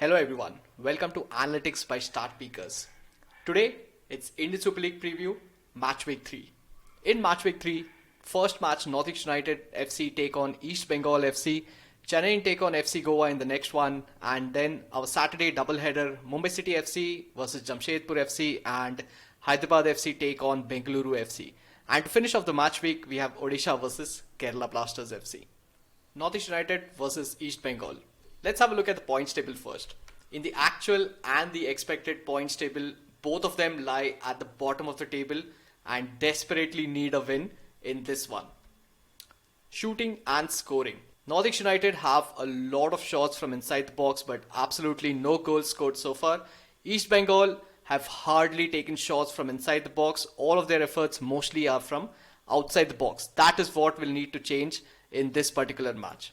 Hello everyone, welcome to Analytics by Start Peakers. Today, it's Indian Super League preview, Matchweek 3. In Matchweek 3, first match Northeast United FC take on East Bengal FC, Chennai take on FC Goa in the next one, and then our Saturday doubleheader Mumbai City FC versus Jamshedpur FC and Hyderabad FC take on Bengaluru FC. And to finish off the match week, we have Odisha versus Kerala Blasters FC. Northeast United versus East Bengal. Let's have a look at the points table first. In the actual and the expected points table, both of them lie at the bottom of the table and desperately need a win in this one. Shooting and scoring. Northeast United have a lot of shots from inside the box, but absolutely no goals scored so far. East Bengal have hardly taken shots from inside the box. All of their efforts mostly are from outside the box. That is what will need to change in this particular match.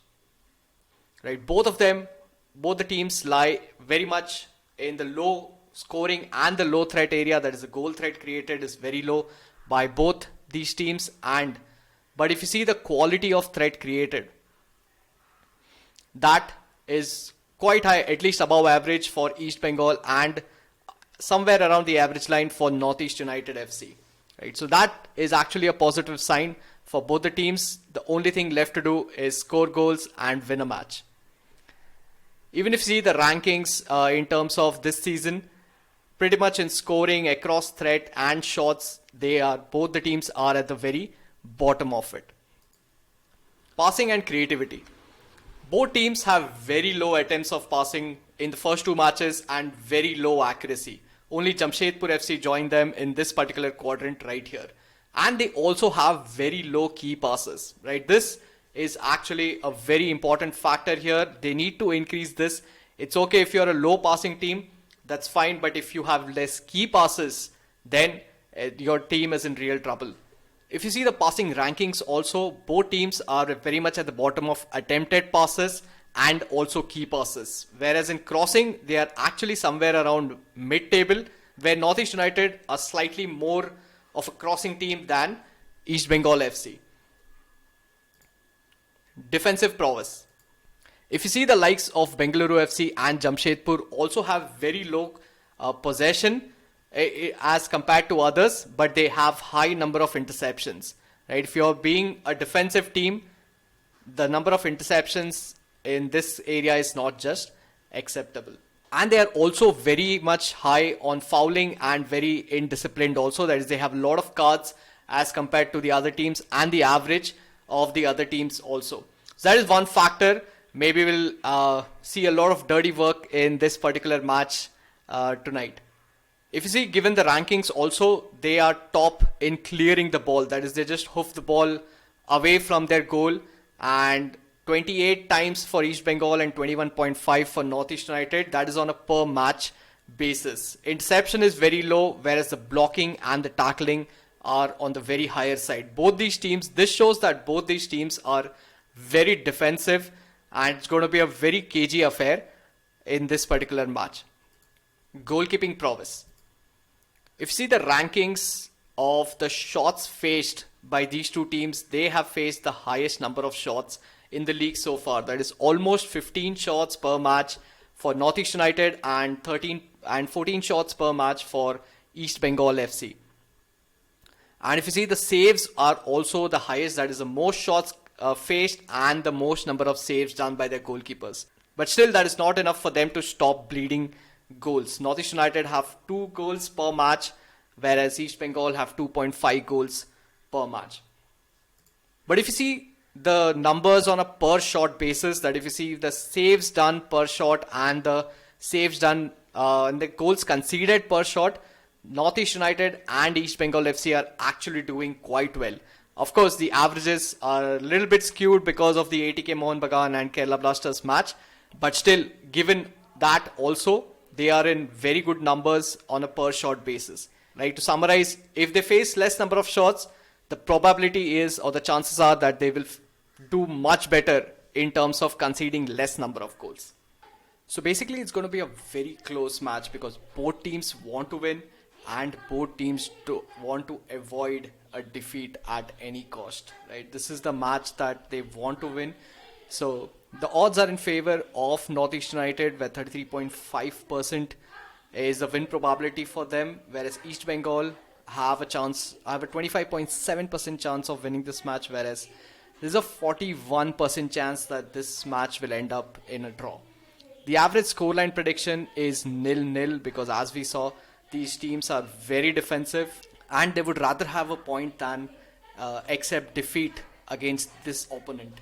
Right, both the teams lie very much in the low scoring and the low threat area. That is, the goal threat created is very low by both these teams. But if you see the quality of threat created, that is quite high, at least above average for East Bengal and somewhere around the average line for Northeast United FC. Right, so that is actually a positive sign for both the teams. The only thing left to do is score goals and win a match. Even if you see the rankings in terms of this season, pretty much in scoring across threat and shots, both the teams are at the very bottom of it. Passing and creativity. Both teams have very low attempts of passing in the first two matches and very low accuracy. Only Jamshedpur FC joined them in this particular quadrant right here. And they also have very low key passes, right? This is actually a very important factor here. They need to increase this. It's okay if you're a low passing team, that's fine. But if you have less key passes, then your team is in real trouble. If you see the passing rankings also, both teams are very much at the bottom of attempted passes and also key passes. Whereas in crossing, they are actually somewhere around mid-table, where Northeast United are slightly more of a crossing team than East Bengal FC. Defensive prowess. If you see the likes of Bengaluru FC and Jamshedpur also have very low possession as compared to others, but they have high number of interceptions. Right? If you're being a defensive team, the number of interceptions in this area is not just acceptable. And they are also very much high on fouling and very indisciplined also. That is, they have a lot of cards as compared to the other teams and the average of the other teams also. So that is one factor. Maybe we'll see a lot of dirty work in this particular match tonight. If you see, given the rankings also, they are top in clearing the ball. That is, they just hoof the ball away from their goal, and 28 times for East Bengal and 21.5 for Northeast United. That is on a per match basis. Interception is very low, whereas the blocking and the tackling are on the very higher side. Both these teams, this shows that both these teams are very defensive, and it's going to be a very cagey affair in this particular match. Goalkeeping prowess. If you see the rankings of the shots faced by these two teams, they have faced the highest number of shots in the league so far. That is almost 15 shots per match for Northeast United and 14 shots per match for East Bengal FC. And if you see, the saves are also the highest. That is the most shots faced and the most number of saves done by their goalkeepers. But still, that is not enough for them to stop bleeding goals. Northeast United have 2 goals per match, whereas East Bengal have 2.5 goals per match. But if you see the numbers on a per shot basis, that if you see the saves done per shot and the saves done and the goals conceded per shot, Northeast United and East Bengal FC are actually doing quite well. Of course, the averages are a little bit skewed because of the ATK Mohun Bagan and Kerala Blasters match. But still, given that also, they are in very good numbers on a per shot basis. Right? To summarize, if they face less number of shots, the probability is, or the chances are, that they will do much better in terms of conceding less number of goals. So basically, it's going to be a very close match because both teams want to win and both teams want to avoid a defeat at any cost. Right? This is the match that they want to win. So The odds are in favor of Northeast United, where 33.5% is the win probability for them, whereas East Bengal have a 25.7% chance of winning this match, whereas there's a 41% chance that this match will end up in a draw. The average scoreline prediction is 0-0 because, as we saw, these teams are very defensive and they would rather have a point than accept defeat against this opponent.